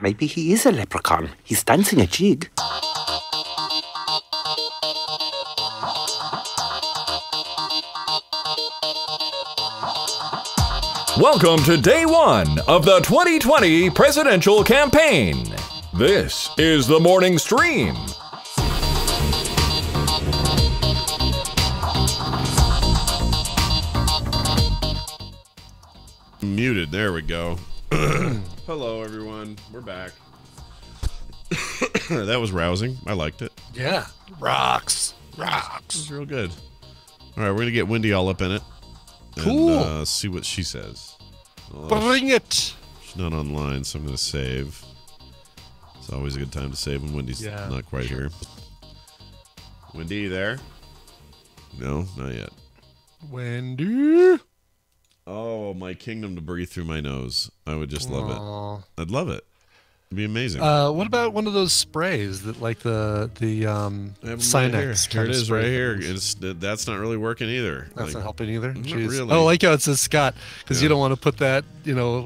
Maybe he is a leprechaun. He's dancing a jig. Welcome to day one of the 2020 presidential campaign. This is the morning stream. Muted. There we go. Hello, everyone. We're back. That was rousing. I liked it. Yeah. Rocks. It was real good. All right, we're going to get Wendy all up in it. Cool. And see what she says. Bring it. She's not online, so I'm going to save. It's always a good time to save when Wendy's not quite here. Wendy, you there? No, not yet. Wendy. Oh, my kingdom to breathe through my nose. I would just love it. I'd love it. It'd be amazing. What about one of those sprays that, like the Sinex? Here it is, right here. That's not really working either. That's not helping either. Not Jeez. really. Oh, like how it says Scott, because you don't want to put that,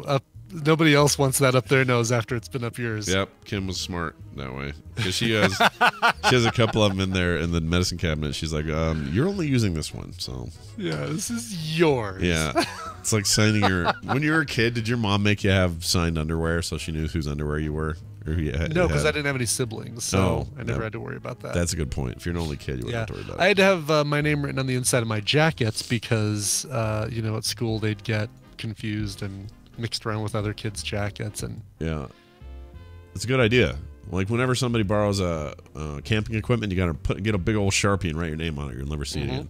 up. Nobody else wants that up their nose after it's been up yours. Yep, Kim was smart that way because she has a couple of them in there in the medicine cabinet. She's like, "You're only using this one, so yeah, this is yours." Yeah, it's like signing your. When you were a kid, did your mom make you have signed underwear so she knew whose underwear you were? Or who you had, no, because I didn't have any siblings, so I never no. had to worry about that. That's a good point. If you're an only kid, you wouldn't have to worry about it. I had to have my name written on the inside of my jackets because at school they'd get confused and mixed around with other kids' jackets, and it's a good idea. Like whenever somebody borrows a camping equipment, you gotta get a big old Sharpie and write your name on it. You'll never see it again.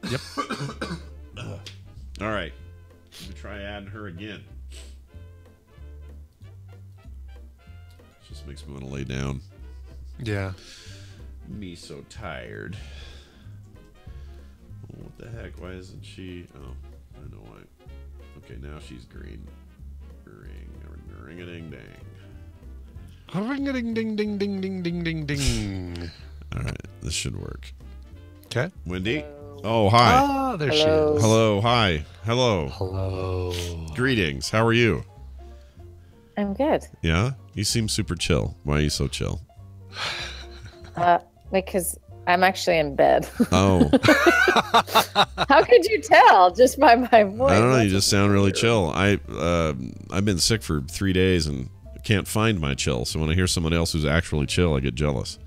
Yep. All right, let me try adding her again. Just makes me want to lay down. Yeah. Me so tired. Oh, what the heck? Why isn't she? Oh, I know why. Okay, now she's green. Ring-a-ding-ding. Ring-a-ding-ding-ding-ding-ding-ding-ding. All right, this should work. Okay. Wendy? Oh, hi. Ah, there she is. Hello, hi. Hello. Hello. Greetings. How are you? I'm good. Yeah? You seem super chill. Why are you so chill? Because I'm actually in bed. Oh. How could you tell just by my voice? I don't know. You just sound really chill. I've been sick for 3 days and can't find my chill. So when I hear someone else who's actually chill, I get jealous.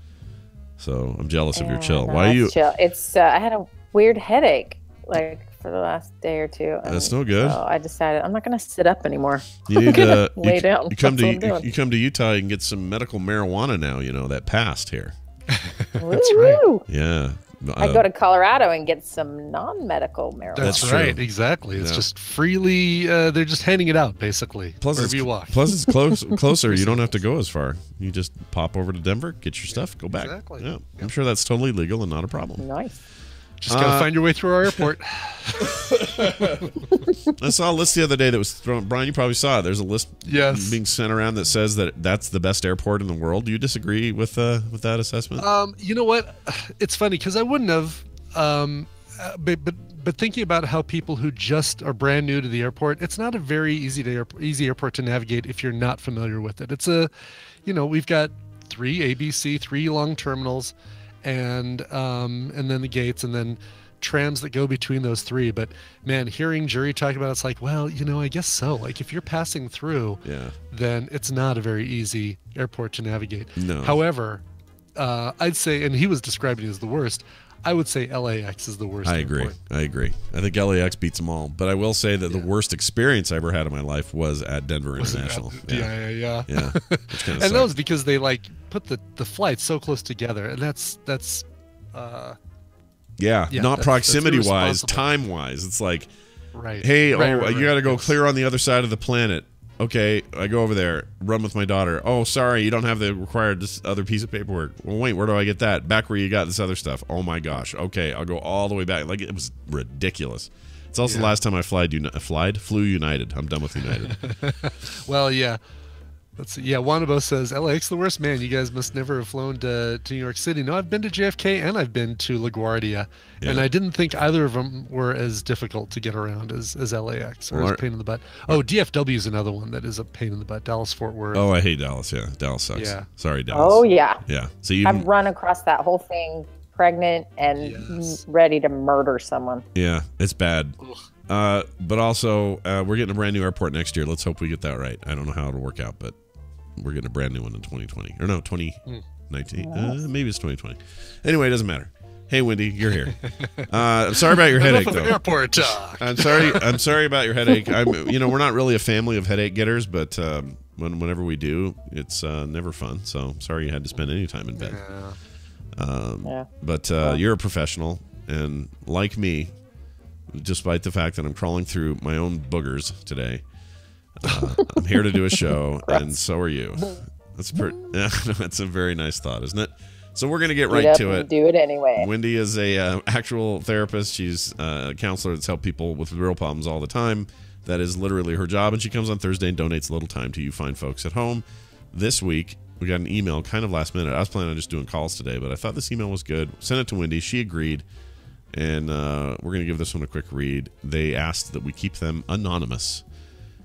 So I'm jealous of your chill. No, Why are you? Chill. It's I had a weird headache for the last day or two. That's no good. So I decided I'm not going to sit up anymore. You need to lay down. You come to Utah, you can get some medical marijuana now. You know that passed here. That's right. Yeah. I go to Colorado and get some non-medical marijuana. That's right. Exactly. It's just freely. They're just handing it out basically. Plus, wherever you walk. Plus, it's closer. You don't have to go as far. You just pop over to Denver, get your stuff, go back. Exactly. Yeah. I'm sure that's totally legal and not a problem. Nice. Just gotta find your way through our airport. I saw a list the other day that was thrown. Brian, you probably saw it. There's a list being sent around that says that that's the best airport in the world. Do you disagree with that assessment? You know what? It's funny because I wouldn't have. But thinking about how people who just are brand new to the airport, it's not a very easy airport to navigate if you're not familiar with it. It's we've got three long terminals. And then the gates, and then trams that go between those three. But man, hearing Jury talk about it's like, well, I guess so. Like if you're passing through, then it's not a very easy airport to navigate. No. However, I'd say, and he was describing it as the worst. I would say LAX is the worst. I agree. I think LAX beats them all. But I will say that the worst experience I ever had in my life was at Denver International. Yeah. And that was because they put the flights so close together, and that's not proximity wise, time wise. It's like, hey, you got to go clear on the other side of the planet. Okay, I go over there, run with my daughter. Oh, sorry, you don't have the required this other piece of paperwork. Well, wait, where do I get that? Back where you got this other stuff. Oh my gosh. Okay, I'll go all the way back. Like it was ridiculous. It's also the last time I flew United. I'm done with United. Well, yeah. Let's see. Yeah, Wanabo says LAX the worst. Man, you guys must never have flown to New York City. No, I've been to JFK and I've been to LaGuardia, and I didn't think either of them were as difficult to get around as LAX or as a pain in the butt. Oh, DFW is another one that is a pain in the butt. Dallas Fort Worth. Oh, I hate Dallas. Yeah, Dallas sucks. Yeah. Sorry, Dallas. Oh yeah. Yeah. So I've run across that whole thing pregnant and ready to murder someone. Yeah, it's bad. But also, we're getting a brand new airport next year. Let's hope we get that right. I don't know how it'll work out, but we're getting a brand new one in 2020. Or no, 2019. Maybe it's 2020. Anyway, it doesn't matter. Hey, Wendy, you're here. I'm sorry about your headache, though. Airport talk. I'm sorry about your headache. We're not really a family of headache getters, but whenever we do, it's never fun. So sorry you had to spend any time in bed. But you're a professional, and like me, despite the fact that I'm crawling through my own boogers today, I'm here to do a show, and so are you. That's a very nice thought, isn't it? So we're going to get right to it. Do it anyway. Wendy is a actual therapist. She's a counselor that's helped people with real problems all the time. That is literally her job, and she comes on Thursday and donates a little time to you fine folks at home. This week, we got an email kind of last minute. I was planning on just doing calls today, but I thought this email was good. Sent it to Wendy. She agreed, and we're going to give this one a quick read. They asked that we keep them anonymous.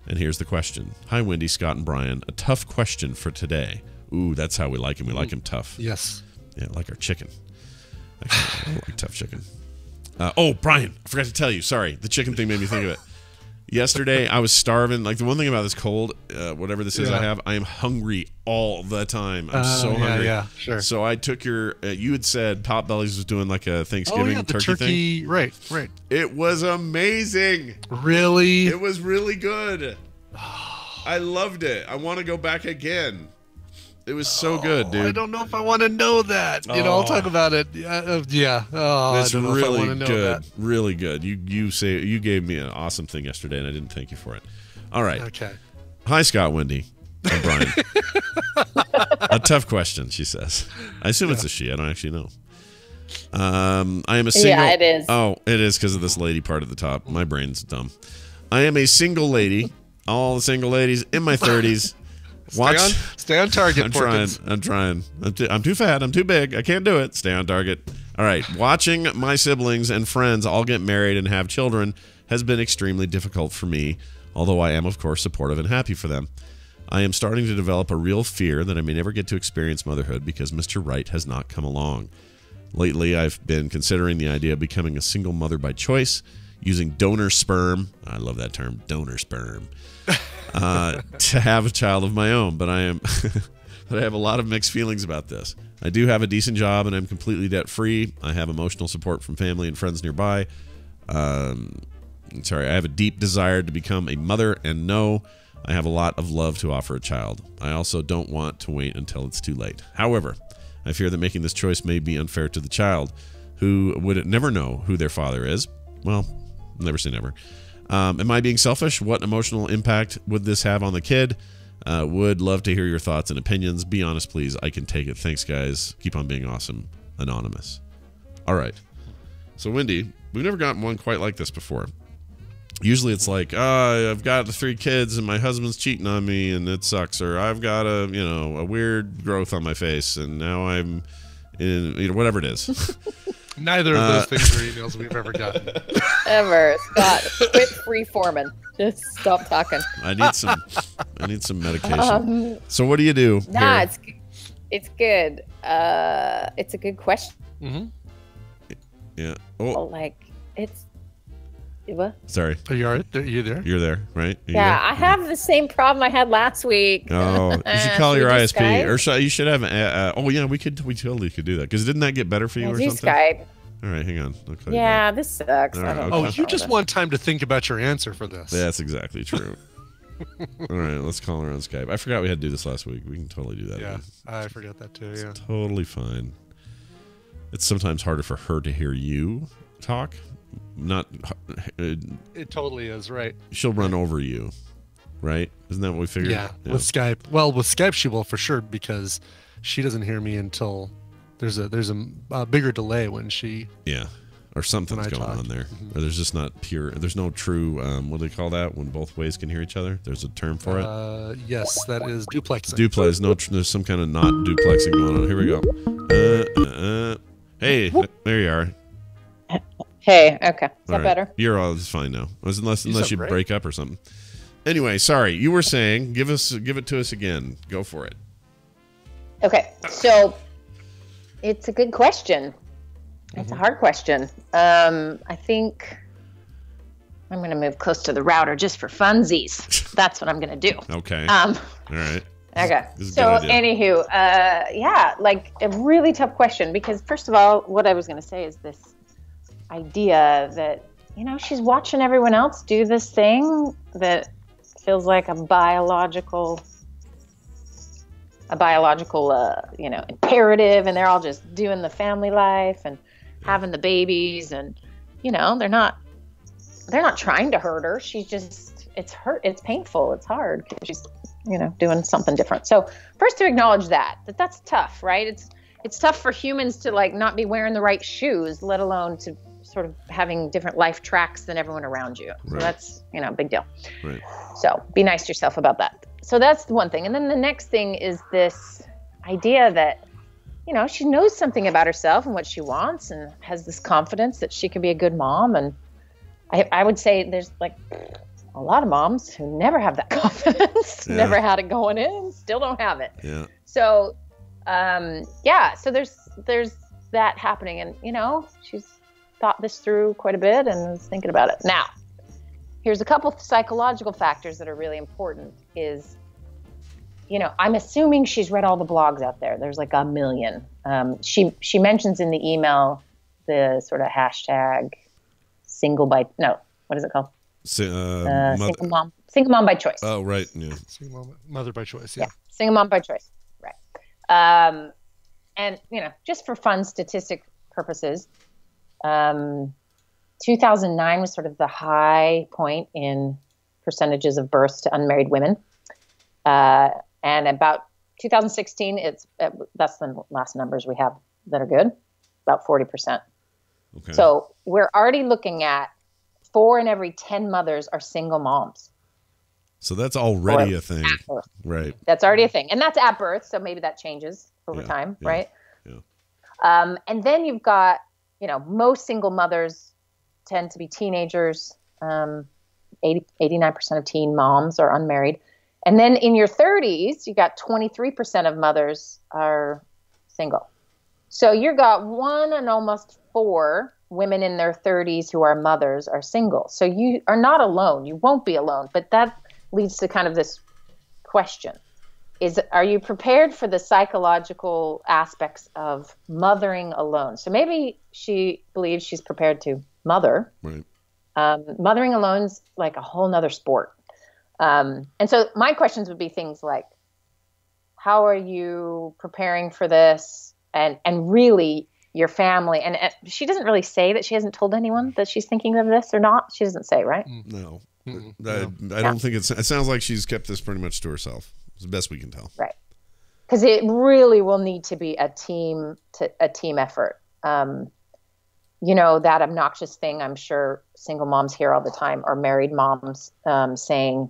And here's the question. Hi, Wendy, Scott, and Brian. A tough question for today. Ooh, that's how we like him. We like him tough. Yes. Yeah, like our chicken. I like tough chicken. Brian, I forgot to tell you. Sorry, the chicken thing made me think of it. Yesterday, I was starving. Like, the one thing about this cold, whatever this is I have, I am hungry all the time. I'm so hungry. Yeah, sure. So I took your, you had said Potbellies was doing like a Thanksgiving turkey thing. Right. It was amazing. Really? It was really good. I loved it. I want to go back again. It was so good, dude. I don't know if I want to know that. I'll talk about it. Yeah. Oh, it's I don't know really if I want to know good. that. Really good. You gave me an awesome thing yesterday, and I didn't thank you for it. All right. Okay. Hi, Scott, Wendy, and Brian. A tough question, she says. I assume it's a she. I don't actually know. I am a single. Yeah, it is. Oh, it is because of this lady part at the top. My brain's dumb. I am a single lady. All the single ladies in my 30s. Stay on target. I'm trying. I'm too fat. I'm too big. I can't do it. Stay on target. All right. Watching my siblings and friends all get married and have children has been extremely difficult for me, although I am, of course, supportive and happy for them. I am starting to develop a real fear that I may never get to experience motherhood because Mr. Right has not come along. Lately, I've been considering the idea of becoming a single mother by choice, using donor sperm. I love that term, donor sperm. To have a child of my own, but I have a lot of mixed feelings about this. I do have a decent job and I'm completely debt free. I have emotional support from family and friends nearby. I have a deep desire to become a mother, and no, I have a lot of love to offer a child. I also don't want to wait until it's too late. However, I fear that making this choice may be unfair to the child, who would never know who their father is. Well, never say never. Am I being selfish? What emotional impact would this have on the kid? Would love to hear your thoughts and opinions. Be honest, please. I can take it. Thanks, guys. Keep on being awesome. Anonymous. All right. So, Wendy, we've never gotten one quite like this before. Usually it's like, I've got the 3 kids and my husband's cheating on me and it sucks. Or I've got a weird growth on my face and now I'm in, whatever it is. Neither of those things are emails we've ever gotten. Ever. Scott, quit free-forming. Just stop talking. I need some medication. So what do you do? Nah, it's good. It's a good question. Mm-hmm. Yeah. It's what? Sorry. Are you all right? Are you there? You're there, right? I have the same problem I had last week. Oh, you should call your ISP, Skype? or you should have. We totally could do that. Because didn't that get better for you or do something? Skype. All right, hang on. I'll call you back. This sucks. All right, I don't okay. know You just want time to think about your answer for this. That's exactly true. All right, let's call her on Skype. I forgot we had to do this last week. We can totally do that. Yeah, again. I forgot that too. Yeah, it's totally fine. It's sometimes harder for her to hear you talk. It totally is, right? She'll run over you, right? Isn't that what we figured? Yeah, with Skype. Well, with Skype she will for sure, because she doesn't hear me until there's a bigger delay when she. Yeah. or something's going on there. Or there's just not pure. There's no true. What do they call that when both ways can hear each other? There's a term for it. Yes, that is duplexing. Duplex. No, there's some kind of not duplexing going on. Here we go. Hey, there you are. Hey, okay. Is that right. better? You're all it's fine now. Unless you break up or something. Anyway, sorry. You were saying, give it to us again. Go for it. Okay, so it's a good question. It's a hard question. I think I'm going to move close to the router just for funsies. That's what I'm going to do. Okay. All right. Okay. So, anywho, yeah, like a really tough question because, first of all, what I was going to say is this idea that, she's watching everyone else do this thing that feels like a biological imperative, and they're all just doing the family life and having the babies, and they're not trying to hurt her. She's just, it's painful, it's hard because she's doing something different. So first to acknowledge that's tough, right? It's tough for humans to like not be wearing the right shoes, let alone to sort of having different life tracks than everyone around you. So that's a big deal. Right. So be nice to yourself about that. So that's the one thing. And then the next thing is this idea that she knows something about herself and what she wants and has this confidence that she can be a good mom. And I would say there's like a lot of moms who never have that confidence, never had it going in, still don't have it. Yeah. So, so there's that happening. And, she's thought this through quite a bit and was thinking about it. Now, here's a couple of psychological factors that are really important is, I'm assuming she's read all the blogs out there. There's like a million. She mentions in the email the sort of hashtag what is it called? Single mom by choice. Oh, right. Yeah. Single mother by choice. Yeah. Single mom by choice. Right. And, just for fun statistic purposes, 2009 was sort of the high point in percentages of births to unmarried women. And about 2016, that's the last numbers we have that are good, about 40%. Okay. So we're already looking at 4 in every 10 mothers are single moms. So that's already a thing. Right. That's already a thing. And that's at birth. So maybe that changes over time, right? Yeah. And then you've got, most single mothers tend to be teenagers. 89% of teen moms are unmarried. And then in your 30s, you got 23% of mothers are single. So you got 1 in almost 4 women in their 30s who are mothers are single. So you are not alone. You won't be alone. But that leads to kind of this question. Are you prepared for the psychological aspects of mothering alone? So maybe she believes she's prepared to mother. Right. Mothering alone's like a whole nother sport. And so my questions would be things like, how are you preparing for this? And really your family. And she doesn't really say that she hasn't told anyone that she's thinking of this or not. She doesn't say, right? No. I don't think it sounds like she's kept this pretty much to herself. It's the best we can tell. Right. Because it really will need to be a team effort. That obnoxious thing I'm sure single moms hear all the time, or married moms saying,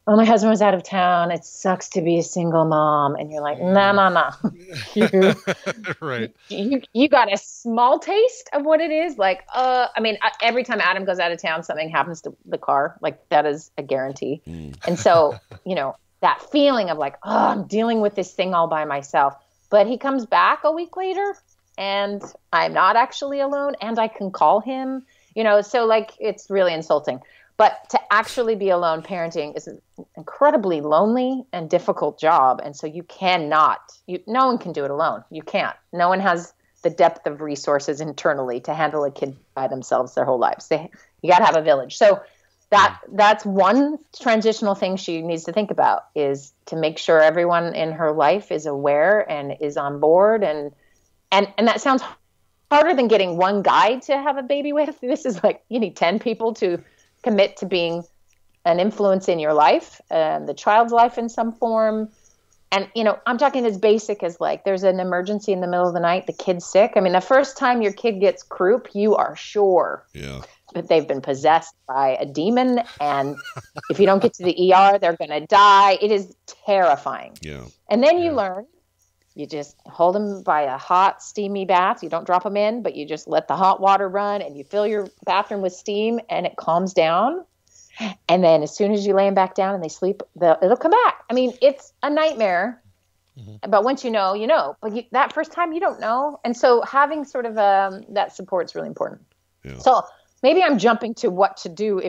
oh, my husband was out of town. It sucks to be a single mom. And you're like, no. Right. You got a small taste of what it is. Like, every time Adam goes out of town, something happens to the car. Like, that is a guarantee. And so, that feeling of like, oh, I'm dealing with this thing all by myself. But he comes back a week later and I'm not actually alone and I can call him, so like it's really insulting. But to actually be alone parenting is an incredibly lonely and difficult job. And so no one can do it alone. You can't. No one has the depth of resources internally to handle a kid by themselves their whole lives. You got to have a village. So that's one transitional thing she needs to think about, is to make sure everyone in her life is aware and is on board. And that sounds harder than getting one guy to have a baby with. This is like, you need 10 people to commit to being an influence in your life, the child's life in some form. And, I'm talking as basic as like, there's an emergency in the middle of the night, the kid's sick. I mean, the first time your kid gets croup, you are sure that they've been possessed by a demon. And if you don't get to the ER, they're going to die. It is terrifying. Yeah. And then you learn, you just hold them by a hot, steamy bath. You don't drop them in, but you just let the hot water run and you fill your bathroom with steam and it calms down. And then as soon as you lay them back down and they sleep, it'll come back. I mean, it's a nightmare, but once you know, but that first time you don't know. And so having sort of that support is really important. Yeah. So maybe I'm jumping to what to do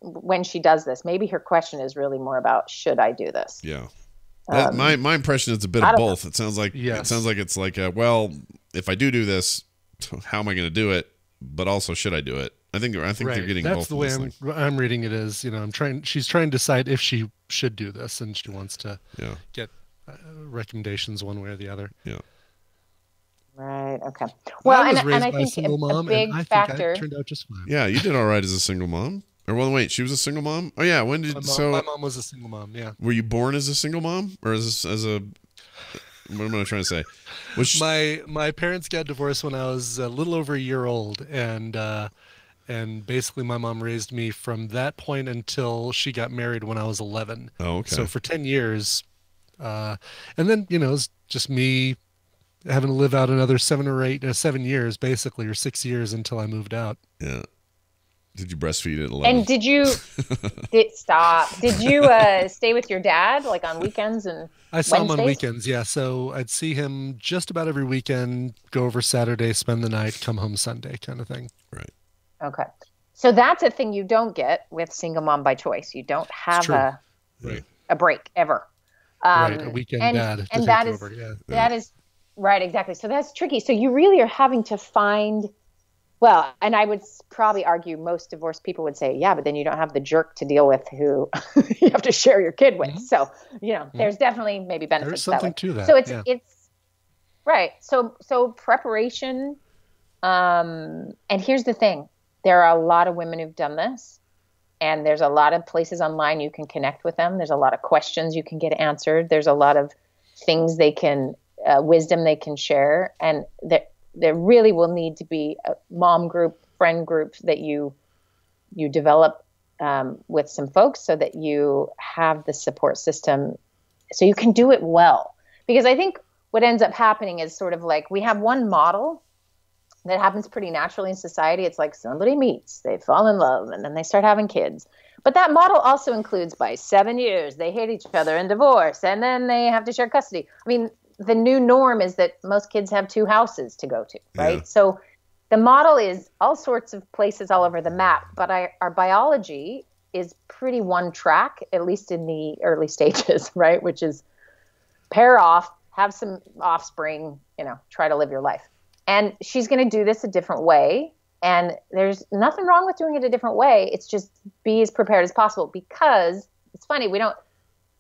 when she does this. Maybe her question is really more about, should I do this? Yeah. My impression is a bit of both. It sounds like it's like, well, if I do this, how am I going to do it? But also, should I do it? I think they're getting That's both. The way I'm reading it is, she's trying to decide if she should do this, and she wants to get recommendations one way or the other. Yeah. Right. Okay. Well, and I think a big factor. I turned out just fine. Yeah, you did all right as a single mom. Or well, wait, she was a single mom. Oh yeah, when did my mom was a single mom? Yeah. Were you born as a single mom or as a? What am I trying to say? My parents got divorced when I was a little over a year old, and basically my mom raised me from that point until she got married when I was 11. Oh, okay. So for 10 years, and then it's just me having to live out another 7 years basically, or 6 years until I moved out. Yeah. Did you breastfeed at 11? And did you stop? Did you stay with your dad like on weekends and I saw Wednesdays? him on weekends, yeah. So I'd see him just about every weekend, go over Saturday, spend the night, come home Sunday kind of thing. Right. Okay. So that's a thing you don't get with single mom by choice. You don't have a break ever. Right, a weekend dad. And that is, that is right, exactly. So that's tricky. So you really are having to find, well, and I would probably argue most divorced people would say, yeah, but then you don't have the jerk to deal with who you have to share your kid with. So, there's definitely maybe benefits. There's something to that. So it's right. So preparation. And here's the thing. There are a lot of women who've done this, and there's a lot of places online you can connect with them. There's a lot of questions you can get answered. There's a lot of things wisdom they can share. And there really will need to be a mom group, friend group that you develop with some folks so that you have the support system so you can do it well. Because I think what ends up happening is sort of like we have one model that happens pretty naturally in society. It's like somebody meets, they fall in love, and then they start having kids. But that model also includes by 7 years, they hate each other and divorce, and then they have to share custody. I mean, the new norm is that most kids have 2 houses to go to, right? Yeah. So the model is all sorts of places all over the map, but our biology is pretty one track, at least in the early stages, right? Which is pair off, have some offspring, try to live your life. And she's going to do this a different way. And there's nothing wrong with doing it a different way. It's just be as prepared as possible, because it's funny, we don't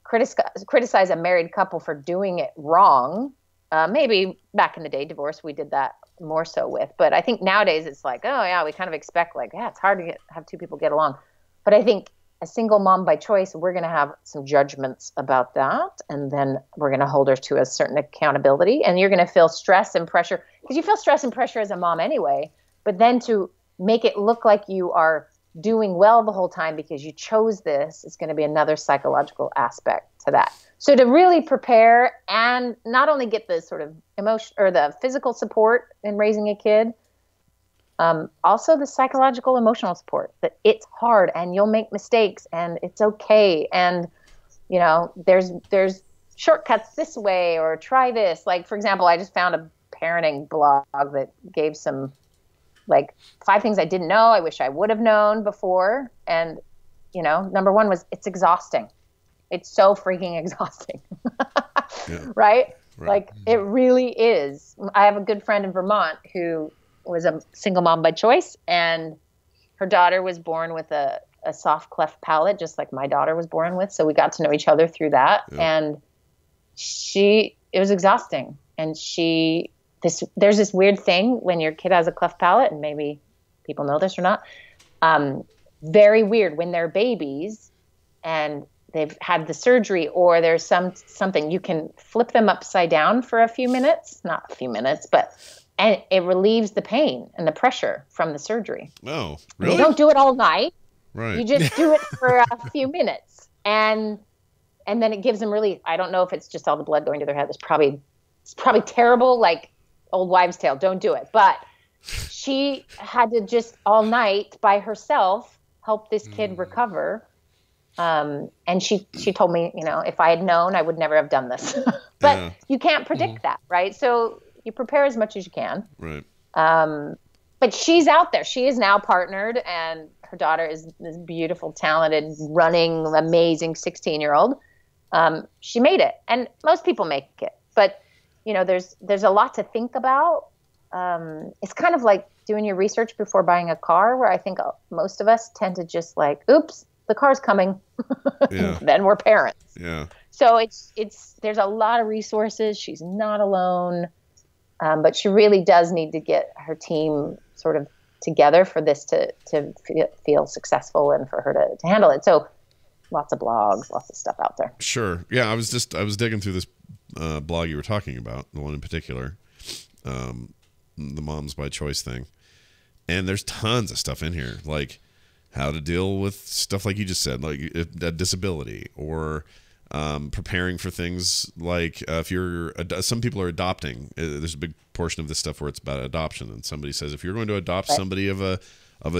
criticize a married couple for doing it wrong. Maybe back in the day, divorce, we did that more so with. But I think nowadays it's like, oh, yeah, we kind of expect it's hard to have 2 people get along. But I think a single mom by choice, we're going to have some judgments about that. And then we're going to hold her to a certain accountability. And you're going to feel stress and pressure, because you feel stress and pressure as a mom anyway. But then to make it look like you are doing well the whole time because you chose this is going to be another psychological aspect to that. So to really prepare and not only get the sort of emotion or the physical support in raising a kid, also the psychological, emotional support, that it's hard and you'll make mistakes and it's okay. And, there's shortcuts this way, or try this. Like, for example, I just found a parenting blog that gave some 5 things I didn't know I wish I would have known before. And, number 1 was it's exhausting. It's so freaking exhausting. Yeah. Right? Like, it really is. I have a good friend in Vermont who was a single mom by choice, and her daughter was born with a soft cleft palate, just like my daughter was born with. So we got to know each other through that. Yeah. And it was exhausting. And there's this weird thing when your kid has a cleft palate, and maybe people know this or not. Very weird when they're babies and they've had the surgery, or there's something, you can flip them upside down for a few minutes, not a few minutes, and it relieves the pain and the pressure from the surgery. Oh, really? You don't do it all night. Right. You just do it for a few minutes, and then it gives them relief. I don't know if it's just all the blood going to their head. It's probably terrible, like old wives' tale. Don't do it. But she had to just all night by herself help this kid recover. And she told me, if I had known, I would never have done this. But you can't predict that, right? So you prepare as much as you can. Right. But she's out there. She is now partnered, and her daughter is this beautiful, talented, running, amazing 16-year-old. She made it, and most people make it. But there's a lot to think about. It's kind of like doing your research before buying a car, where I think most of us tend to just like, oops, the car's coming. Yeah. Then we're parents. Yeah. So there's a lot of resources. She's not alone. But she really does need to get her team sort of together for this to feel successful and for her to handle it. So lots of blogs, lots of stuff out there. Sure. Yeah. I was digging through this blog you were talking about, the one in particular, the Moms by Choice thing. And there's tons of stuff in here, like how to deal with stuff like you just said, like a disability, or preparing for things like if some people are adopting. There's a big portion of this stuff where it's about adoption, and somebody says if you're going to adopt somebody of a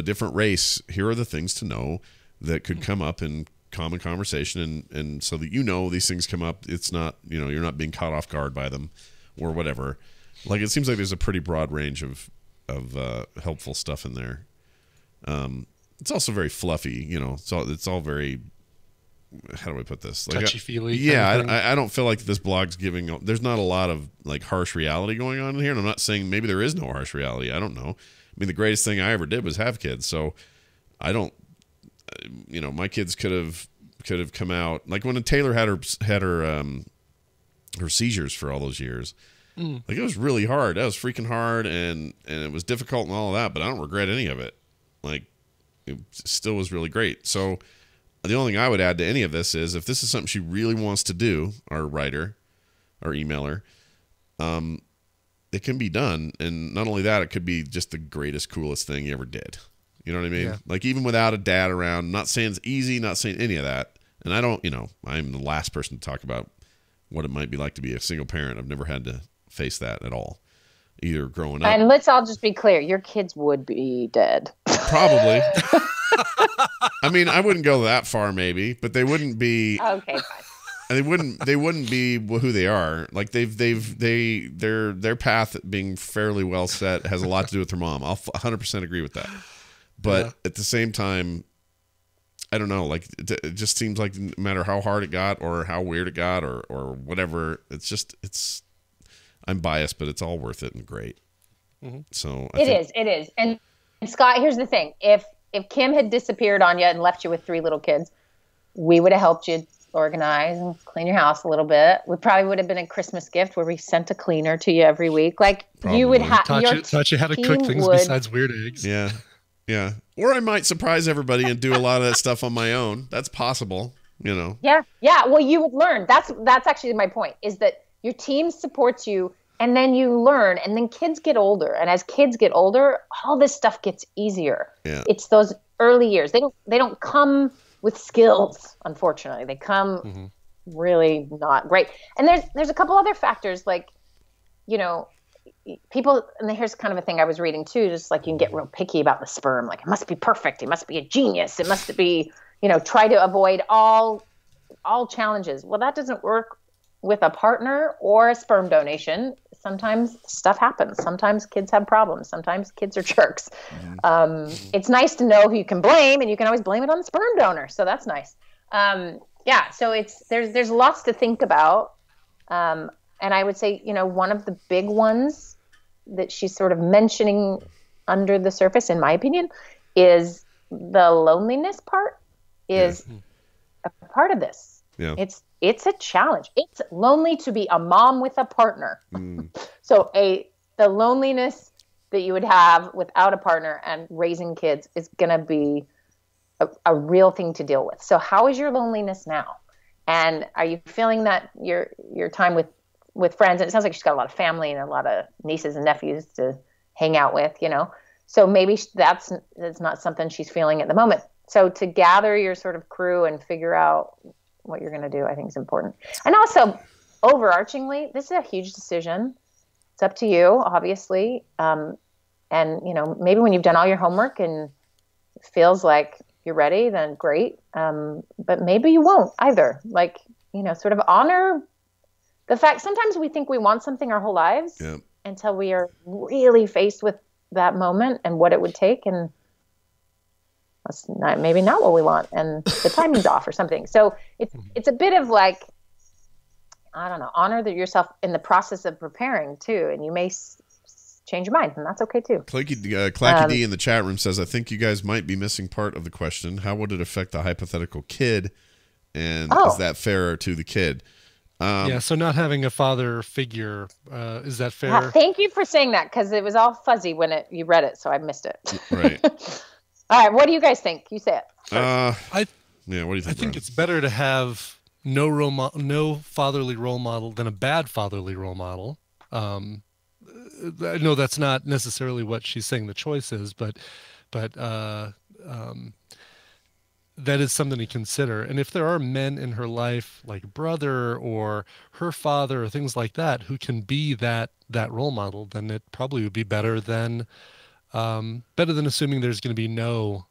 different race, here are the things to know that could come up in common conversation, and so that these things come up. It's not you're not being caught off guard by them or whatever. Like, it seems like there's a pretty broad range of helpful stuff in there. It's also very fluffy, it's all very, how do I put this? Like, touchy-feely. Yeah, I don't feel like this blog's there's not a lot of like harsh reality going on in here. And I'm not saying maybe there is no harsh reality. I don't know. I mean, the greatest thing I ever did was have kids. So I don't, my kids could have come out, like when Taylor had her seizures for all those years. Like, it was really hard. That was freaking hard, and it was difficult and all of that, but I don't regret any of it. Like, it still was really great. So the only thing I would add to any of this is, if this is something she really wants to do, our writer, our emailer, it can be done. And not only that, it could be just the greatest, coolest thing you ever did. You know what I mean? Yeah. Like, even without a dad around, not saying it's easy, not saying any of that. And I don't, I'm the last person to talk about what it might be like to be a single parent. I've never had to face that at all, either growing up. And let's all just be clear, your kids would be dead. Probably. I mean, I wouldn't go that far, maybe, but they wouldn't be. Okay, fine. They wouldn't be who they are. Like, their path being fairly well set has a lot to do with their mom. I'll 100% agree with that. But at the same time, I don't know. Like, it just seems like no matter how hard it got or how weird it got or whatever, it's. I'm biased, but it's all worth it and great. Mm-hmm. So it is. And Scott, here's the thing: if Kim had disappeared on you and left you with 3 little kids, we would have helped you organize and clean your house a little bit. We probably would have been a Christmas gift where we sent a cleaner to you every week. Like, probably. You would have taught you how to cook things besides weird eggs. Yeah, yeah. Or I might surprise everybody and do a lot of that stuff on my own. That's possible. Yeah. Well, you would learn. That's actually my point. Is that your team supports you, and then you learn, and then kids get older. And as kids get older, all this stuff gets easier. Yeah. It's those early years. They don't come with skills, unfortunately. They come really not great. And there's a couple other factors, like, people, and here's kind of a thing I was reading too, just like you can get real picky about the sperm. Like, it must be perfect. It must be a genius. It must be, try to avoid all challenges. Well, that doesn't work with a partner or a sperm donation. Sometimes stuff happens. Sometimes kids have problems. Sometimes kids are jerks. It's nice to know who you can blame, and you can always blame it on the sperm donor. So that's nice. So there's lots to think about. And I would say, one of the big ones that she's sort of mentioning under the surface, in my opinion, is the loneliness part is a part of this. Yeah. It's a challenge. It's lonely to be a mom with a partner. So the loneliness that you would have without a partner and raising kids is going to be a real thing to deal with. So how is your loneliness now? And are you feeling that your time with friends, and it sounds like she's got a lot of family and a lot of nieces and nephews to hang out with, so maybe that's not something she's feeling at the moment. So to gather your sort of crew and figure out what you're going to do, I think is important. And also, overarchingly, this is a huge decision. It's up to you, obviously. And, maybe when you've done all your homework and it feels like you're ready, then great. But maybe you won't either. Like, sort of honor the fact sometimes we think we want something our whole lives until we are really faced with that moment and what it would take. And that's maybe not what we want, and the timing's off or something. So it's a bit of like, I don't know, honor yourself in the process of preparing too, and you may change your mind, and that's okay too. Clacky D in the chat room says, I think you guys might be missing part of the question. How would it affect the hypothetical kid, and is that fair to the kid? So not having a father figure, is that fair? Thank you for saying that, because it was all fuzzy when you read it, so I missed it. Right. All right, what do you guys think? You say it. What do you think? I think it's better to have no fatherly role model than a bad fatherly role model. I know that's not necessarily what she's saying the choice is, but that is something to consider. And if there are men in her life, like brother or her father or things like that, who can be that role model, then it probably would be better than assuming there's going to be no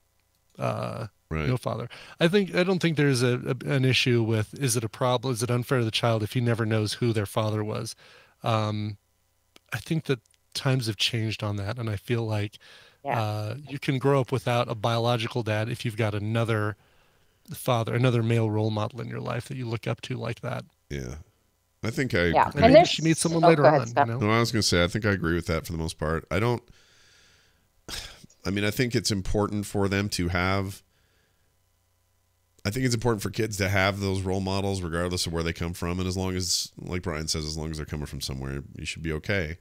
father. I don't think there's an issue with, is it a problem? Is it unfair to the child if he never knows who their father was? I think that times have changed on that. And I feel like you can grow up without a biological dad if you've got another father, another male role model in your life that you look up to like that. Yeah. I think I agree. And maybe she meets someone later on. No, I was going to say, I think I agree with that for the most part. I think it's important for them to have, I think it's important for kids to have those role models regardless of where they come from. And as long as, like Brian says, as long as they're coming from somewhere, you should be okay.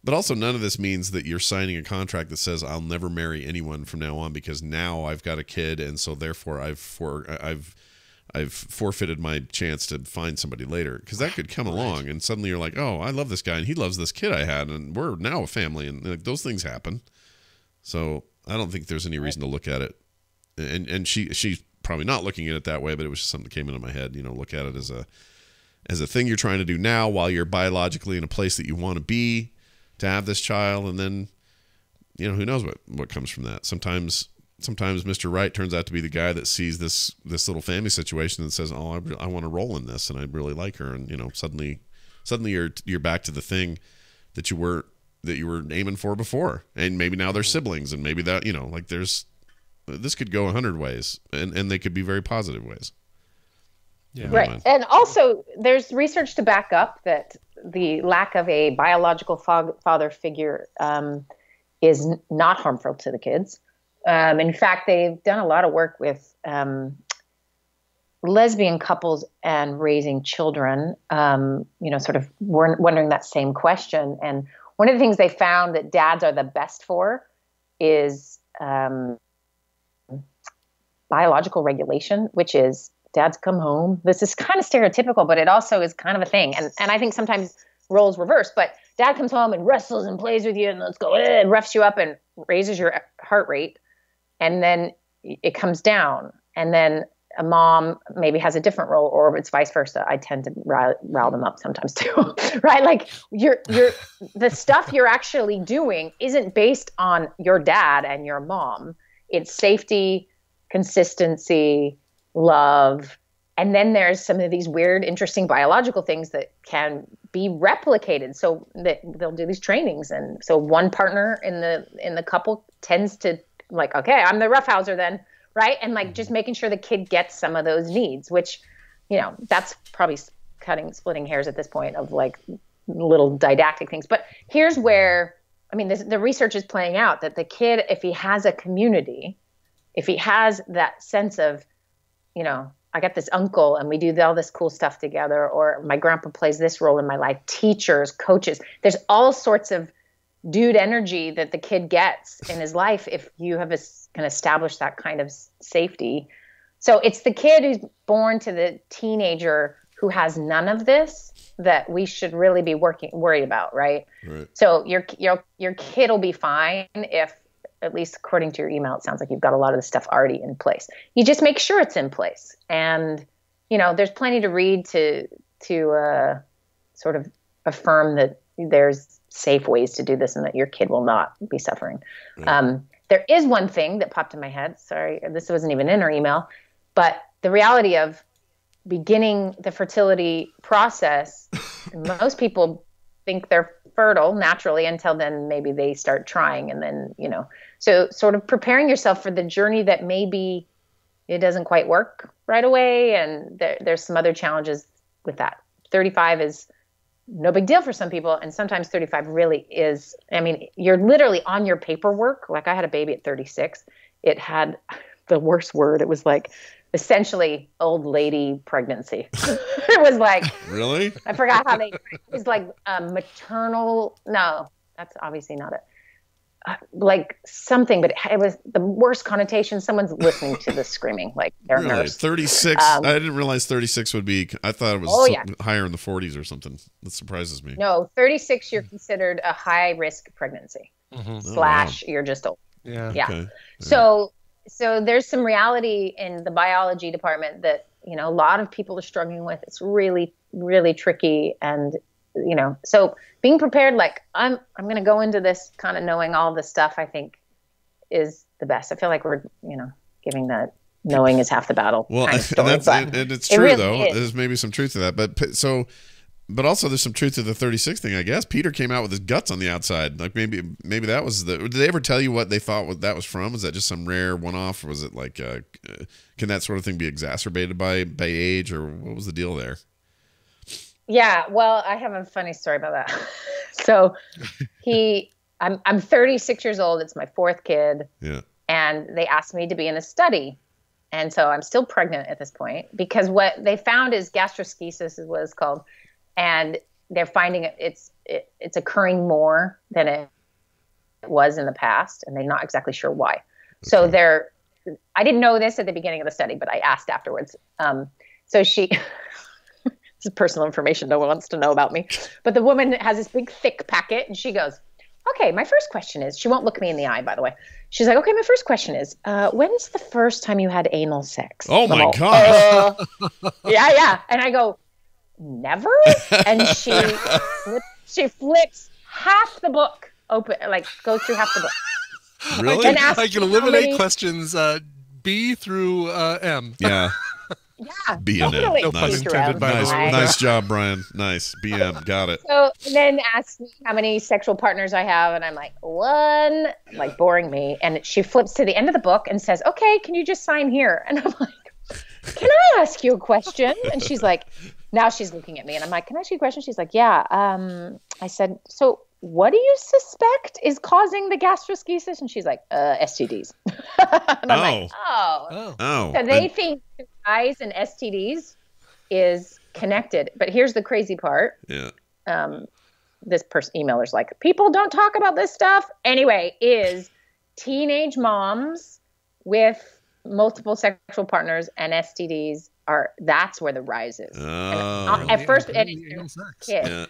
But also none of this means that you're signing a contract that says I'll never marry anyone from now on because now I've got a kid and so therefore I've forfeited my chance to find somebody later, because that could come along and suddenly you're like, oh, I love this guy and he loves this kid I had and we're now a family, and like, those things happen. So I don't think there's any reason to look at it, and she's probably not looking at it that way, but it was just something that came into my head. Look at it as a thing you're trying to do now while you're biologically in a place that you want to be to have this child, and then who knows what comes from that. Sometimes Mr. Right turns out to be the guy that sees this little family situation and says, oh, I want to roll in this and I really like her, and suddenly you're back to the thing that you were aiming for before, and maybe now they're siblings, and maybe that this could go 100 ways, and they could be very positive ways. Yeah. Right. And also there's research to back up that the lack of a biological father figure is not harmful to the kids. In fact, they've done a lot of work with lesbian couples and raising children, sort of wondering that same question. And one of the things they found that dads are the best for is biological regulation, which is dads come home. This is kind of stereotypical, but it also is kind of a thing. And I think sometimes roles reverse, but dad comes home and wrestles and plays with you and let's go, and roughs you up and raises your heart rate. And then it comes down. And then a mom maybe has a different role, or it's vice versa. I tend to rile them up sometimes too, right? Like the stuff you're actually doing isn't based on your dad and your mom. It's safety, consistency, love. And then there's some of these weird, interesting biological things that can be replicated. So that they'll do these trainings. And so one partner in the couple tends to like, okay, I'm the roughhouser then. Right. And like just making sure the kid gets some of those needs, which, that's probably splitting hairs at this point of like little didactic things. But here's where, the research is playing out that the kid, if he has a community, if he has that sense of, I got this uncle and we do all this cool stuff together, or my grandpa plays this role in my life, teachers, coaches, there's all sorts of dude energy that the kid gets in his life if you can establish that kind of safety. So it's the kid who's born to the teenager who has none of this that we should really be worried about, right? So your kid will be fine if, at least according to your email, it sounds like you've got a lot of the stuff already in place. You just make sure it's in place. And, there's plenty to read to sort of affirm that there's safe ways to do this and that your kid will not be suffering. There is one thing that popped in my head. Sorry, this wasn't even in our email, but the reality of beginning the fertility process, most people think they're fertile naturally until then maybe they start trying. And then, so sort of preparing yourself for the journey that maybe it doesn't quite work right away. And there's some other challenges with that. 35 is no big deal for some people. And sometimes 35 really is. I mean, you're literally on your paperwork. Like I had a baby at 36. It had the worst word. It was like essentially old lady pregnancy. It was like, really? I forgot how it was like maternal. No, that's obviously not it. Like something, but it was the worst connotation. Someone's listening to this screaming like they're a nurse. 36. I didn't realize 36 would be, I thought it was higher in the 40s or something. That surprises me. No, 36, you're considered a high risk pregnancy / you're just old. Yeah. Okay. So there's some reality in the biology department that, a lot of people are struggling with. It's really, really tricky. And, so being prepared, like I'm going to go into this kind of knowing all this stuff, I think is the best. I feel like we're, giving that knowing is half the battle. Well, kind of story, and it's true, really though. is. There's maybe some truth to that. But also there's some truth to the 36 thing, I guess. Peter came out with his guts on the outside. Like maybe that was did they ever tell you what they thought that was from? Was that just some rare one-off? Or was it like, can that sort of thing be exacerbated by age, or what was the deal there? Yeah, well, I have a funny story about that. So I'm 36 years old. It's my fourth kid. Yeah. And they asked me to be in a study. And so I'm still pregnant at this point because what they found is gastroschisis is what it's called. And they're finding it's occurring more than it was in the past. And they're not exactly sure why. Okay. So I didn't know this at the beginning of the study, but I asked afterwards. So this is personal information. No one wants to know about me. But the woman has this big, thick packet, and she goes, okay, my first question is, she won't look me in the eye, by the way. She's like, okay, my first question is, when's the first time you had anal sex? Oh, my God. Yeah. And I go, never? And she flips half the book open, like goes through half the book. Really? I can eliminate questions B through M. Yeah. Yeah, B and totally. M. No pun intended, by the way. Nice job, Brian. Nice. BM. Got it. So then asked me how many sexual partners I have, and I'm like, one, like boring me. And she flips to the end of the book and says, okay, can you just sign here? And I'm like, can I ask you a question? And she's like, now she's looking at me, and I'm like, can I ask you a question? She's like, yeah. I said, so what do you suspect is causing the gastroschisis? And she's like, STDs. And I'm like, oh. So they think eyes and STDs is connected. But here's the crazy part. Yeah. This emailer's like, people don't talk about this stuff. Anyway, is teenage moms with multiple sexual partners and STDs that's where the rise is. At first, it's kids. Yeah.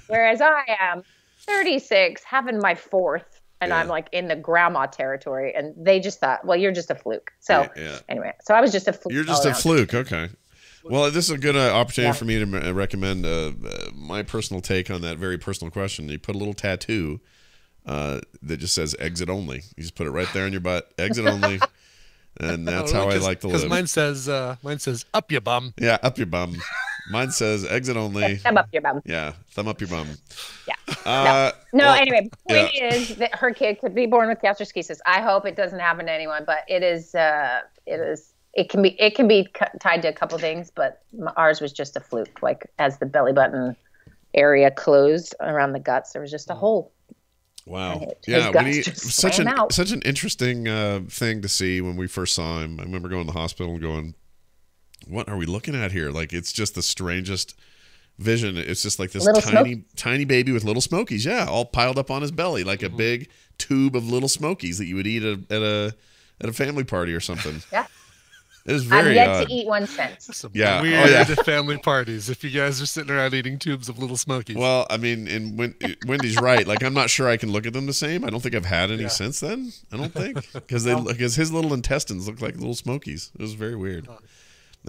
Whereas I am 36, having my fourth, and I'm like in the grandma territory, and they just thought, well, you're just a fluke. So anyway, so I was just a fluke. You're just a fluke. Okay. Well, this is a good opportunity for me to recommend my personal take on that very personal question. You put a little tattoo that just says exit only. You just put it right there in your butt, exit only. And that's how I like to live. Because mine says up your bum. Yeah, up your bum. Mine says exit only. Thumb up your bum. Yeah, thumb up your bum. Yeah. Anyway, the point is that her kid could be born with gastroschisis. I hope it doesn't happen to anyone, but it can be tied to a couple things, but ours was just a fluke. Like as the belly button area closed around the guts, there was just a hole. Wow. Yeah, such an interesting thing to see when we first saw him. I remember going to the hospital and going, what are we looking at here? Like, it's just the strangest vision. It's just like this tiny baby with little smokies. Yeah, all piled up on his belly, like a big tube of little smokies that you would eat at a family party or something. Yeah. It was very I've yet odd. to eat one since. Some Yeah. weird family parties if you guys are sitting around eating tubes of Little Smokies. Well, I mean, Wendy's right. Like, I'm not sure I can look at them the same. I don't think I've had any since then. I don't think because his little intestines look like Little Smokies. It was very weird.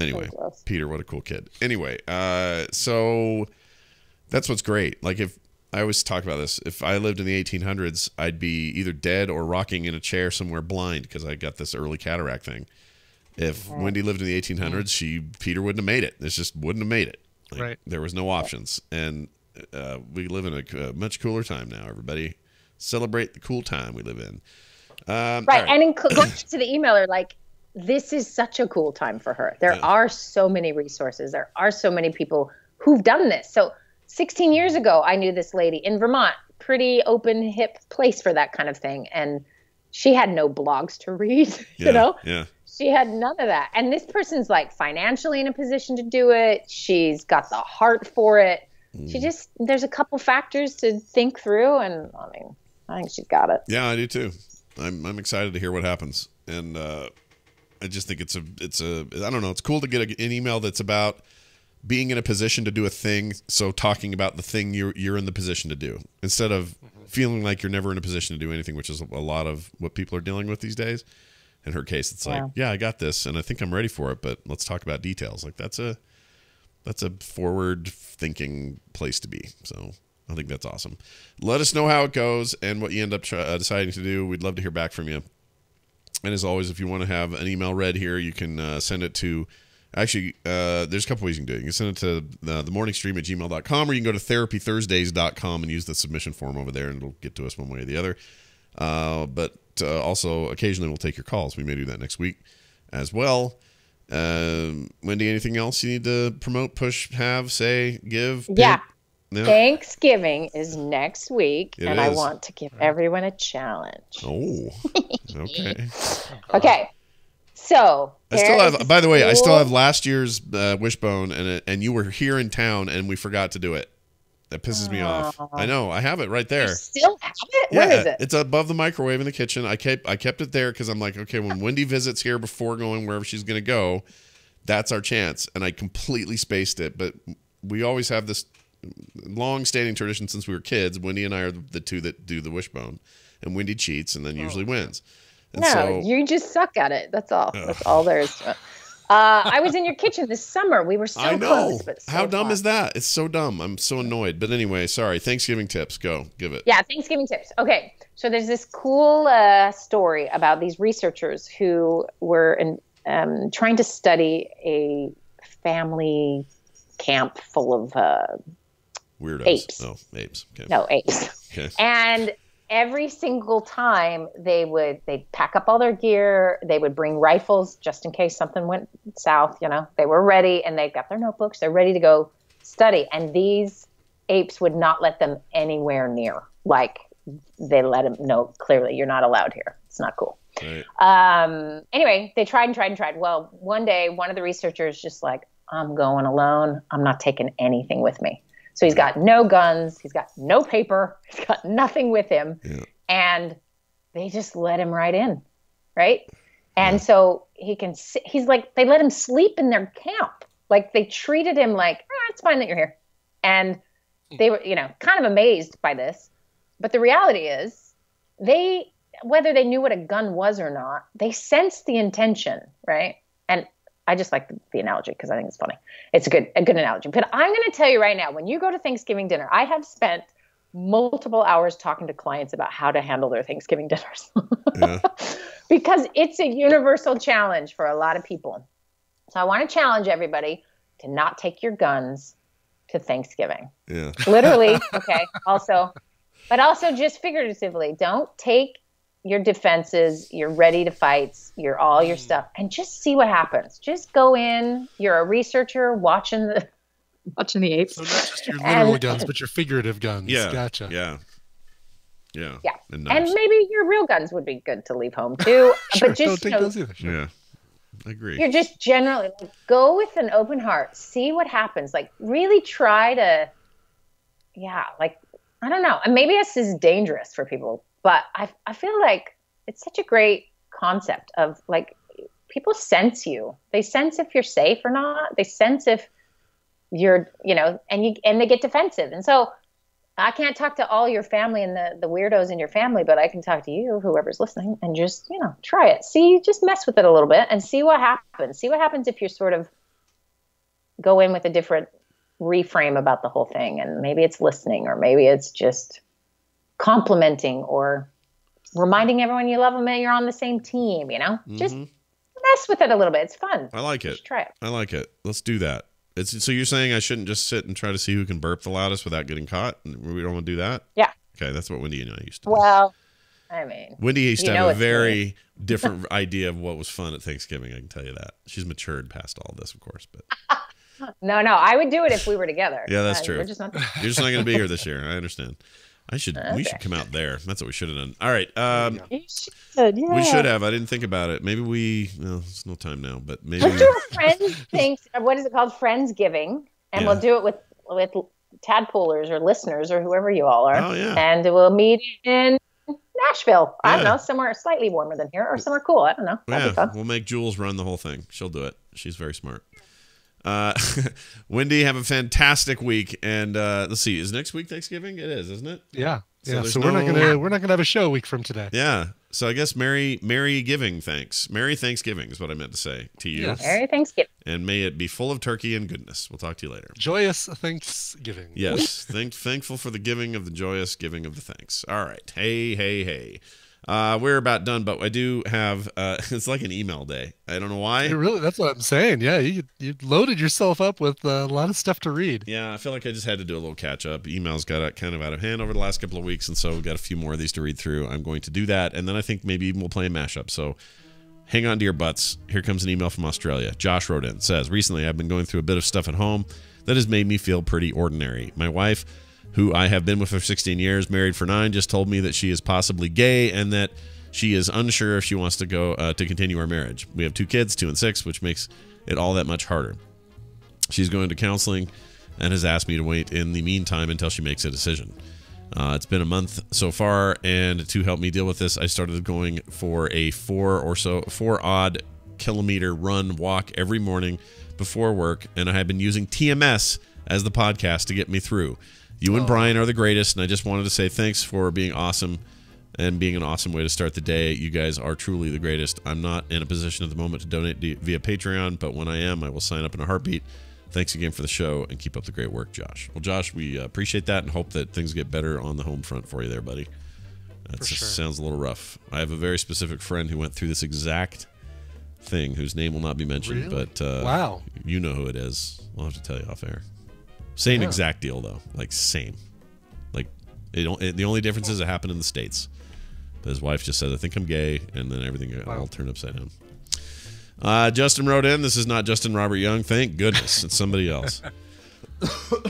Anyway, Peter, what a cool kid. Anyway, so that's what's great. Like, if I always talk about this, if I lived in the 1800s, I'd be either dead or rocking in a chair somewhere blind because I got this early cataract thing. If Wendy lived in the 1800s, Peter wouldn't have made it. This just wouldn't have made it. Like, right. There was no options. And we live in a much cooler time now, everybody. Celebrate the cool time we live in. Right. And going to the emailer, like, this is such a cool time for her. There are so many resources. There are so many people who've done this. So 16 years ago, I knew this lady in Vermont, pretty open, hip place for that kind of thing. And she had no blogs to read, you know? Yeah. She had none of that. And this person's like financially in a position to do it. She's got the heart for it. There's a couple factors to think through. And I mean, I think she's got it. Yeah, I do too. I'm excited to hear what happens. And I just think it's I don't know. It's cool to get an email that's about being in a position to do a thing. So talking about the thing you're in the position to do instead of feeling like you're never in a position to do anything, which is a lot of what people are dealing with these days. In her case, it's like, I got this and I think I'm ready for it, but let's talk about details. Like that's a forward thinking place to be. So I think that's awesome. Let us know how it goes and what you end up deciding to do. We'd love to hear back from you. And as always, if you want to have an email read here, you can send it to, actually, there's a couple ways you can do it. You can send it to themorningstream@gmail.com, or you can go to therapythursdays.com and use the submission form over there, and it'll get to us one way or the other. But also, occasionally we'll take your calls. We may do that next week as well. Wendy, anything else you need to promote, push, have, say, give? Yeah. No? Thanksgiving is next week, and I is. want to give everyone a challenge. Oh, okay. Okay. So I still have, by the way, I still have last year's wishbone, and you were here in town, and we forgot to do it. That pisses me off. I know. I have it right there. You still have it? Yeah, Where is it? It's above the microwave in the kitchen. I kept it there because I'm like, okay, when Wendy visits here before going wherever she's going to go, that's our chance. And I completely spaced it. But we always have this long-standing tradition since we were kids. Wendy and I are the two that do the wishbone. And Wendy cheats and then usually wins. And you just suck at it. That's all. That's all there is to it. I was in your kitchen this summer. We were so I know. close. But so How dumb far. is that? It's so dumb. I'm so annoyed. But anyway, sorry. Thanksgiving tips. Go. Give it. Yeah, Thanksgiving tips. Okay. So there's this cool story about these researchers who were trying to study a family camp full of Weirdos. apes. Oh, apes. Okay. No, apes. Okay. And every single time they'd pack up all their gear, they would bring rifles just in case something went south, you know. They were ready and they got their notebooks, they're ready to go study. And these apes would not let them anywhere near. Like they let them know clearly you're not allowed here. It's not cool. Right. Anyway, they tried and tried and tried. Well, one day one of the researchers just like, I'm going alone. I'm not taking anything with me. So he's got no guns, he's got no paper, he's got nothing with him. Yeah. And they just let him right in, right? And so he's like, they let him sleep in their camp. Like they treated him like, it's fine that you're here. And they were, kind of amazed by this. But the reality is whether they knew what a gun was or not, they sensed the intention, right? And I just like the analogy because I think it's funny. It's a good analogy. But I'm going to tell you right now, when you go to Thanksgiving dinner, I have spent multiple hours talking to clients about how to handle their Thanksgiving dinners. Because it's a universal challenge for a lot of people. So I want to challenge everybody to not take your guns to Thanksgiving. Yeah. Literally, okay. But also just figuratively, don't take your defenses, your ready to fights, all your stuff, and just see what happens. Just go in. You're a researcher watching the apes. So not just your literal guns, but your figurative guns. Yeah. Gotcha. Yeah. And maybe your real guns would be good to leave home too. Sure, but just don't take those either. Sure. Yeah. I agree. You're just generally go with an open heart. See what happens. Like really try to. Yeah. Like I don't know. And maybe this is dangerous for people. But I feel like it's such a great concept of like people sense you. They sense if you're safe or not. They sense if you're, and they get defensive. And so I can't talk to all your family and the weirdos in your family, but I can talk to you, whoever's listening, and just, try it. Just mess with it a little bit and see what happens. See what happens if you sort of go in with a different reframe about the whole thing. And maybe it's listening, or maybe it's just complimenting, or reminding everyone you love them and you're on the same team, Just mess with it a little bit. It's fun. I like it. Just try it. I like it. Let's do that. So you're saying I shouldn't just sit and try to see who can burp the loudest without getting caught? We don't want to do that? Yeah. Okay, that's what Wendy and I used to do. Well, I mean, Wendy used to have a very different idea of what was fun at Thanksgiving, I can tell you that. She's matured past all this, of course. But No, I would do it if we were together. Yeah, that's true. You're just not going to be here this year. I understand. We should come out there. That's what we should have done. All right. You should, yeah. We should have. I didn't think about it. Maybe it's no time now, but maybe we'll do a friends thing. What is it called? Friendsgiving. And we'll do it with tadpoolers or listeners or whoever you all are. Oh, yeah. And we'll meet in Nashville. I don't know, somewhere slightly warmer than here, or somewhere cool. I don't know. That'd be fun. We'll make Jules run the whole thing. She'll do it. She's very smart. Wendy, have a fantastic week, and let's see, is next week Thanksgiving? It is, isn't it? Yeah. So we're not gonna have a show a week from today. Yeah. So I guess Merry giving thanks. Merry Thanksgiving is what I meant to say to you. Yes. Merry Thanksgiving. And may it be full of turkey and goodness. We'll talk to you later. Joyous Thanksgiving. Yes. Thankful for the giving of the joyous giving of the thanks. All right. Hey. We're about done, but I do have it's like an email day. I don't know why. That's what I'm saying. Yeah, you loaded yourself up with a lot of stuff to read. Yeah, I feel like I just had to do a little catch up. Emails got kind of out of hand over the last couple of weeks, and so we've got a few more of these to read through. I'm going to do that, and then I think maybe even we'll play a mashup. So hang on to your butts. Here comes an email from Australia. Josh wrote in, says, recently I've been going through a bit of stuff at home that has made me feel pretty ordinary. My wife, who I have been with for 16 years, married for 9, just told me that she is possibly gay and that she is unsure if she wants to go to continue our marriage. We have 2 kids, 2 and 6, which makes it all that much harder. She's going to counseling and has asked me to wait in the meantime until she makes a decision. It's been a month so far, and to help me deal with this, I started going for a 4 odd kilometer walk every morning before work, and I have been using TMS as the podcast to get me through. You and Brian are the greatest, and I just wanted to say thanks for being awesome and being an awesome way to start the day. You guys are truly the greatest. I'm not in a position at the moment to donate via Patreon, but when I am, I will sign up in a heartbeat. Thanks again for the show, and keep up the great work, Josh. Well, Josh, we appreciate that and hope that things get better on the home front for you there, buddy. That sounds a little rough. I have a very specific friend who went through this exact thing, whose name will not be mentioned, but wow, you know who it is. I'll have to tell you off air. Same exact deal, though. Like, same. Like, the only difference is it happened in the States. But his wife just said, I think I'm gay, and then everything all turned upside down. Justin wrote in, this is not Justin Robert Young. Thank goodness. It's somebody else.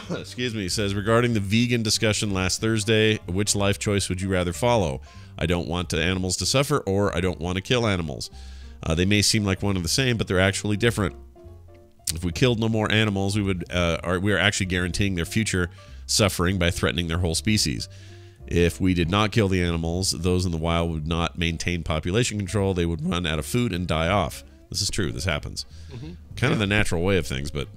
Excuse me. He says, regarding the vegan discussion last Thursday, which life choice would you rather follow? I don't want animals to suffer, or I don't want to kill animals. They may seem like one and the same, but they're actually different. If we killed no more animals, we are actually guaranteeing their future suffering by threatening their whole species. If we did not kill the animals, those in the wild would not maintain population control. They would run out of food and die off. This is true. This happens. Kind of the natural way of things, but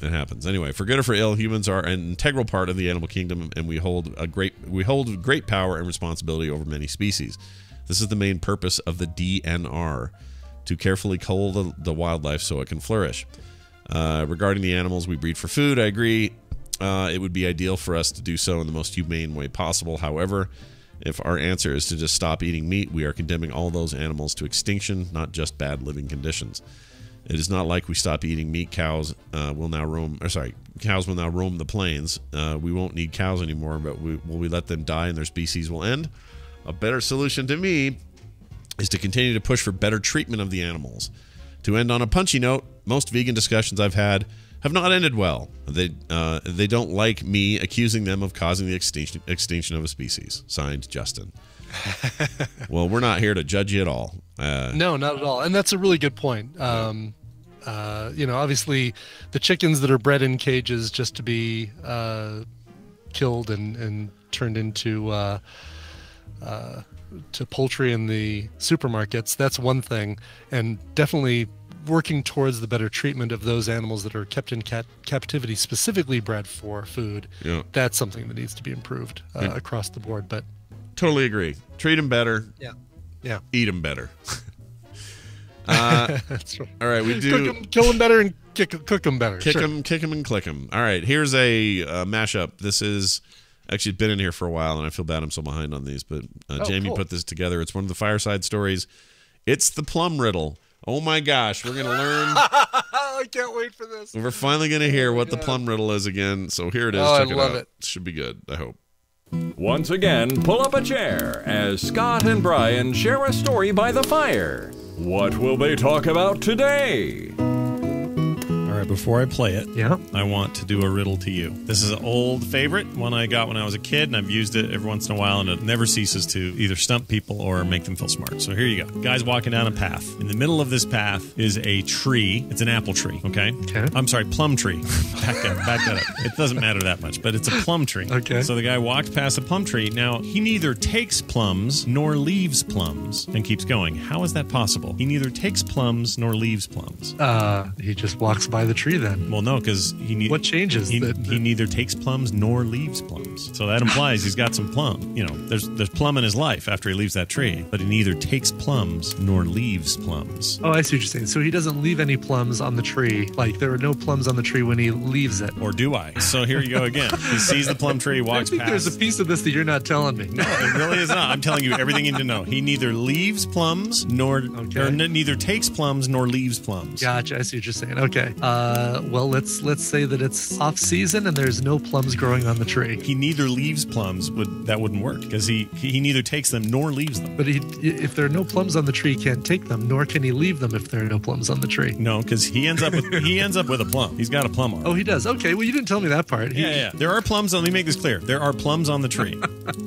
it happens. Anyway, for good or for ill, humans are an integral part of the animal kingdom, and we hold great power and responsibility over many species. This is the main purpose of the DNR, to carefully cull the wildlife so it can flourish. Regarding the animals we breed for food, I agree. It would be ideal for us to do so in the most humane way possible. However, if our answer is to just stop eating meat, we are condemning all those animals to extinction, not just bad living conditions. It is not like we stop eating meat. Cows will now roam the plains. We won't need cows anymore, but will we let them die and their species will end? A better solution to me is to continue to push for better treatment of the animals. To end on a punchy note, most vegan discussions I've had have not ended well. They don't like me accusing them of causing the extinction of a species. Signed, Justin. Well, we're not here to judge you at all. No, not at all. And that's a really good point. Obviously, the chickens that are bred in cages just to be killed and turned into poultry in the supermarkets, that's one thing, and definitely working towards the better treatment of those animals that are kept in captivity, specifically bred for food. Yeah. That's something that needs to be improved across the board. But totally agree. Treat them better. Yeah. Eat them better. That's right. All right, we do Kill them better and cook them better. Kick them, and click them. All right, here's a mashup. This is actually been in here for a while, and I feel bad I'm so behind on these, but Jamie put this together. It's one of the fireside stories. It's the plum riddle. Oh my gosh, we're gonna learn. I can't wait for this. We're finally gonna hear what the plum riddle is again. So here it is. Oh, Check I love it out. it. Should be good. I hope. Once again, pull up a chair as Scott and Brian share a story by the fire. What will they talk about today? All right, before I play it, Yeah. I want to do a riddle to you. This is an old favorite, one I got when I was a kid, and I've used it every once in a while, and it never ceases to either stump people or make them feel smart. So here you go. Guy's walking down a path. In the middle of this path is a tree. It's an apple tree, okay? Okay. I'm sorry, plum tree. Back that up. It doesn't matter that much, but it's a plum tree. Okay. So the guy walked past a plum tree. Now, he neither takes plums nor leaves plums and keeps going. How is that possible? He neither takes plums nor leaves plums. He just walks by the tree then. Well, no, because What changes? He neither takes plums nor leaves plums. So that implies he's got some plum. You know, there's plum in his life after he leaves that tree, but he neither takes plums nor leaves plums. Oh, I see what you're saying. So he doesn't leave any plums on the tree. Like there are no plums on the tree when he leaves it. Or do I? So here you go again. He sees the plum tree, I walks think past. there's a piece of this that you're not telling me. No, it really is not. I'm telling you everything you need to know. He neither leaves plums nor neither takes plums nor leaves plums. Gotcha. I see what you're saying. Okay. Well, let's say that it's off season and there's no plums growing on the tree. He neither leaves plums. That wouldn't work because he neither takes them nor leaves them. But if there are no plums on the tree, he can't take them, nor can he leave them if there are no plums on the tree. No, because he ends up with a plum. He's got a plum already. Oh, he does. Okay. Well, you didn't tell me that part. Yeah. There are plums. Let me make this clear. There are plums on the tree.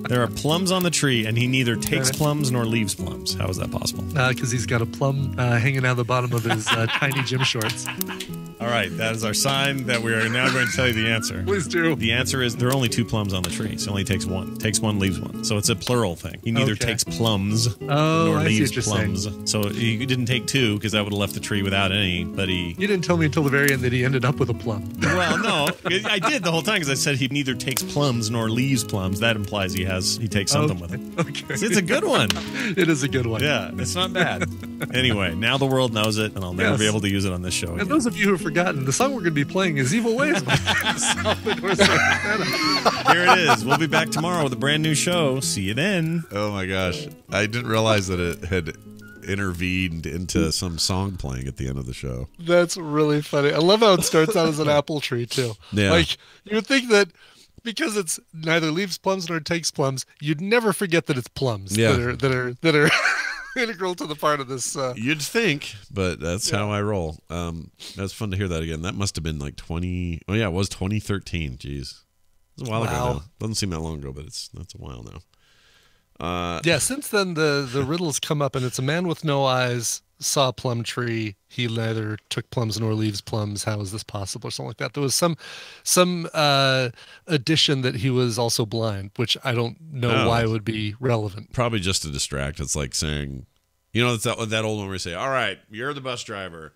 There are plums on the tree, and he neither takes plums nor leaves plums. How is that possible? Because he's got a plum hanging out of the bottom of his tiny gym shorts. All right, that is our sign that we are now going to tell you the answer. Please do. The answer is there are only 2 plums on the tree, so only takes one. Takes one, leaves one. So it's a plural thing. He neither takes plums nor leaves plums. So he didn't take 2 because that would have left the tree without any, but he... You didn't tell me until the very end that he ended up with a plum. Well, no, I did the whole time because I said he neither takes plums nor leaves plums. That implies he takes something with it. Okay. It's a good one. It is a good one. Yeah, it's not bad. Anyway, now the world knows it, and I'll never be able to use it on this show again. And those of you who have forgotten, the song we're going to be playing is Evil Ways by Salvador Santana. Here it is. We'll be back tomorrow with a brand new show. See you then. Oh my gosh, I didn't realize that it had intervened into some song playing at the end of the show. That's really funny. I love how it starts out as an apple tree too. Yeah. Like you would think that because it's neither leaves plums nor takes plums, you'd never forget that it's plums that are integral to the part of this. You'd think, but that's how I roll. That's fun to hear that again. That must have been like 20. Oh yeah, it was 2013. Jeez, it was a while ago now. Doesn't seem that long ago, but that's a while now. Since then the riddles come up, and it's a man with no eyes saw a plum tree. He neither took plums nor leaves plums. How is this possible? Or something like that. There was some addition that he was also blind, which I don't know why it would be relevant. Probably just to distract. It's like saying, you know, it's that old one where you say, all right, you're the bus driver.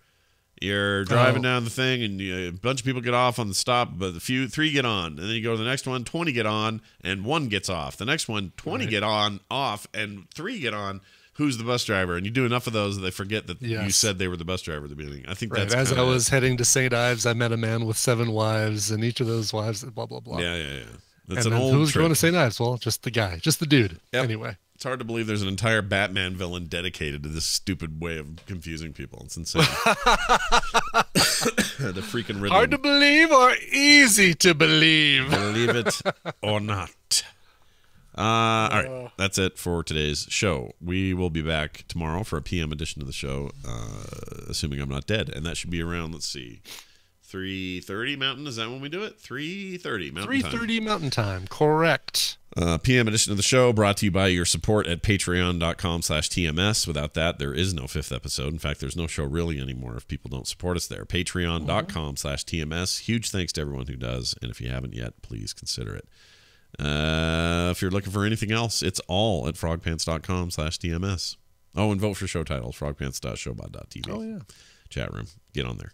You're driving down the thing, and a bunch of people get off on the stop, but 3 get on. And then you go to the next one, 20 get on, and 1 gets off. The next one, 20 get on, off, and 3 get on. Who's the bus driver? And you do enough of those that they forget that you said they were the bus driver at the beginning. I think that's as I was heading to St. Ives, I met a man with 7 wives, and each of those wives, blah, blah, blah. Yeah. That's and an old who's trick. going to St. Ives? Well, just the guy, just the dude. Yep. Anyway. It's hard to believe there's an entire Batman villain dedicated to this stupid way of confusing people. It's insane. The freaking riddle. Hard to believe or easy to believe? Believe it or not. All right, that's it for today's show. We will be back tomorrow for a PM edition of the show, assuming I'm not dead. And that should be around, let's see, 3:30 Mountain. Is that when we do it? 3:30 Mountain time. 3:30 Mountain Time. Correct. PM edition of the show brought to you by your support at patreon.com/TMS. Without that, there is no 5th episode. In fact, there's no show really anymore if people don't support us there. Patreon.com/TMS. Huge thanks to everyone who does. And if you haven't yet, please consider it. If you're looking for anything else, it's all at frogpants.com/TMS. Oh, and vote for show titles, frogpants.showbot.tv. Oh, yeah. Chat room. Get on there.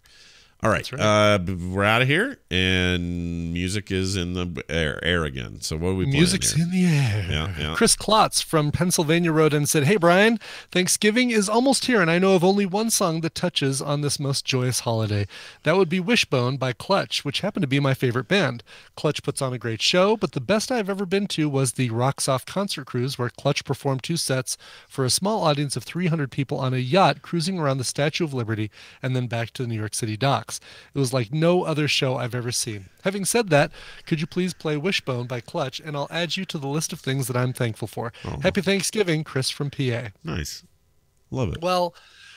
All right. Right. We're out of here, and music is in the air again. So what are we playing Music's here? in the air. Yeah. Chris Klotz from Pennsylvania wrote and said, "Hey, Brian, Thanksgiving is almost here, and I know of only one song that touches on this most joyous holiday. That would be Wishbone by Clutch, which happened to be my favorite band. Clutch puts on a great show, but the best I've ever been to was the Rocks Off concert cruise, where Clutch performed 2 sets for a small audience of 300 people on a yacht cruising around the Statue of Liberty and then back to the New York City docks. It was like no other show I've ever seen. Having said that, could you please play Wishbone by Clutch, and I'll add you to the list of things that I'm thankful for. Happy Thanksgiving, Chris from PA." Nice. Love it. Well,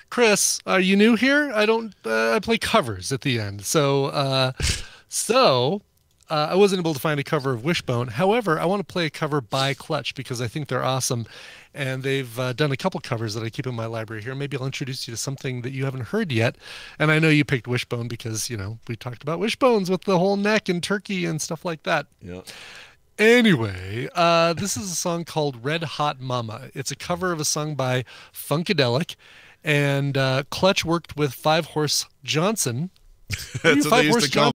Chris, are you new here? I play covers at the end. So I wasn't able to find a cover of Wishbone. However, I want to play a cover by Clutch because I think they're awesome. And they've done a couple covers that I keep in my library here. Maybe I'll introduce you to something that you haven't heard yet. And I know you picked Wishbone because, we talked about wishbones with the whole neck and turkey and stuff like that. Yeah. Anyway, this is a song called Red Hot Mama. It's a cover of a song by Funkadelic. And Clutch worked with Five Horse Johnson. That's what they used to call